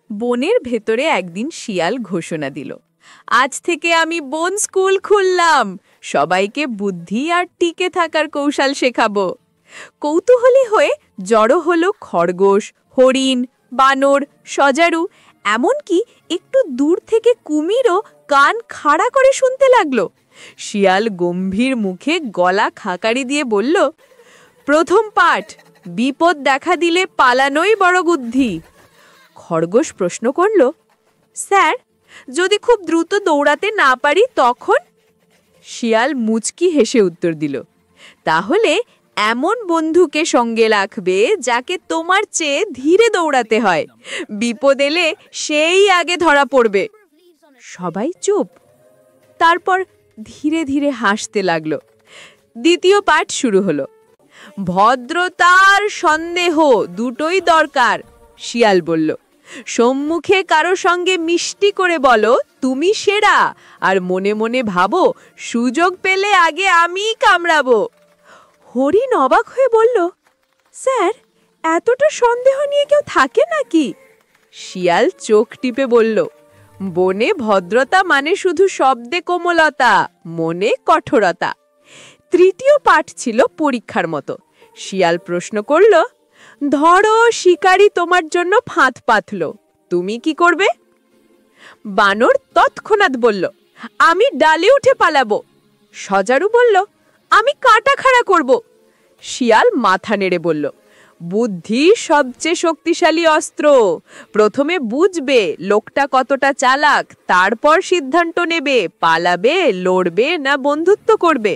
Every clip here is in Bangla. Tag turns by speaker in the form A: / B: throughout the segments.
A: বনের ভেতরে একদিন শিয়াল ঘোষণা দিল, আজ থেকে আমি বন স্কুল খুললাম, সবাইকে বুদ্ধি আর টিকে থাকার কৌশল শেখাবো। কৌতূহলী হয়ে জড়ো হলো খরগোশ, হরিণ, বানর, সজারু, এমনকি একটু দূর থেকে কুমিরও কান খাড়া করে শুনতে লাগলো। শিয়াল গম্ভীর মুখে গলা খাকারি দিয়ে বলল, প্রথম পাঠ, বিপদ দেখা দিলে পালানোই বড় বুদ্ধি। খরগোশ প্রশ্ন করল, স্যার, যদি খুব দ্রুত দৌড়াতে না পারি তখন? শিয়াল মুচকি হেসে উত্তর দিল, তাহলে এমন বন্ধুকে সঙ্গে রাখবে যাকে তোমার চেয়ে ধীরে দৌড়াতে হয়। বিপদ এলে সেই আগে ধরা পড়বে। সবাই চুপ। তারপর ধীরে ধীরে হাসতে লাগলো। দ্বিতীয় পাঠ শুরু হলো। ভদ্রতার সন্দেহ দুটোই দরকার, শিয়াল বলল। সম্মুখে কারো সঙ্গে মিষ্টি করে বলো তুমি সেরা, আর মনে মনে ভাবো সুযোগ পেলে আগে আমিই কামড়াবো। হরিণ অবাক হয়ে বলল, স্যার, এতটা সন্দেহ নিয়ে কেউ থাকে নাকি? শিয়াল চোখ টিপে বলল, বনে ভদ্রতা মানে শুধু শব্দে কোমলতা, মনে কঠোরতা। তৃতীয় পাঠ ছিল পরীক্ষার মতো। শিয়াল প্রশ্ন করল, ধরো শিকারী তোমার জন্য ফাঁদ পাতল, তুমি কি করবে? বানর তৎক্ষণাৎ বলল, আমি ডালে উঠে পালাবো। সজারু বলল, আমি কাটা খাড়া করব। শিয়াল মাথা নেড়ে বলল, বুদ্ধি সবচেয়ে শক্তিশালী অস্ত্র। প্রথমে বুঝবে লোকটা কতটা চালাক, তারপর সিদ্ধান্ত নেবে পালাবে, লড়বে না বন্ধুত্ব করবে।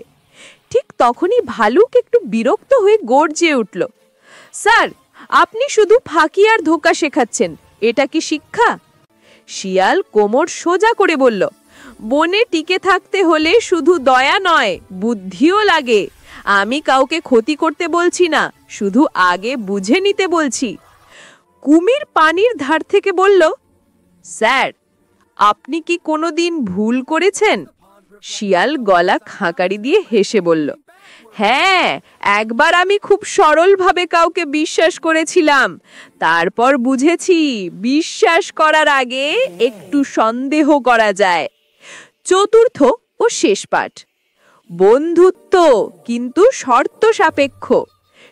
A: ঠিক তখনই ভালুক একটু বিরক্ত হয়ে গর্জে উঠল, স্যার, আপনি শুধু ফাঁকি আর ধোঁকা শেখাচ্ছেন, এটা কি শিক্ষা? শিয়াল কোমর সোজা করে বলল, বনে টিকে থাকতে হলে শুধু দয়া নয়, বুদ্ধিও লাগে। আমি কাউকে ক্ষতি করতে বলছি না, শুধু আগে বুঝে নিতে বলছি। কুমির পানির ধার থেকে বলল, স্যার, আপনি কি কোনোদিন ভুল করেছেন? শিয়াল গলা খাকারি দিয়ে হেসে বলল, হ্যাঁ, একবার আমি খুব সরলভাবে কাউকে বিশ্বাস করেছিলাম, তারপর বুঝেছি বিশ্বাস করার আগে একটু সন্দেহ করা যায়। চতুর্থ ও শেষ পাঠ, বন্ধুত্ব কিন্তু শর্ত সাপেক্ষ।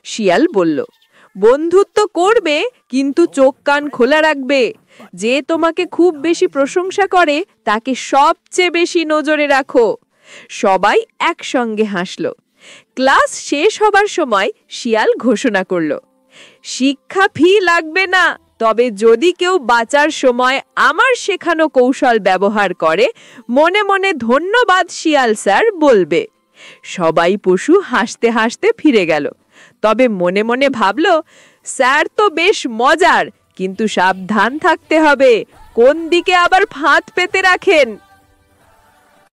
A: শিয়াল বলল, বন্ধুত্ব করবে কিন্তু চোখ কান খোলা রাখবে। যে তোমাকে খুব বেশি প্রশংসা করে তাকে সবচেয়ে বেশি নজরে রাখো। সবাই একসঙ্গে হাসলো। ক্লাস শেষ হবার সময় শিয়াল ঘোষণা করল, শিক্ষা ফি লাগবে না, তবে যদি কেউ বাঁচার সময় আমার শেখানো কৌশল ব্যবহার করে মনে মনে ধন্যবাদ শিয়াল স্যার বলবে। সবাই পশু হাসতে হাসতে ফিরে গেল, তবে মনে মনে ভাবল, স্যার তো বেশ মজার, কিন্তু সাবধান থাকতে হবে, কোন দিকে আবার ফাঁদ পেতে রাখেন।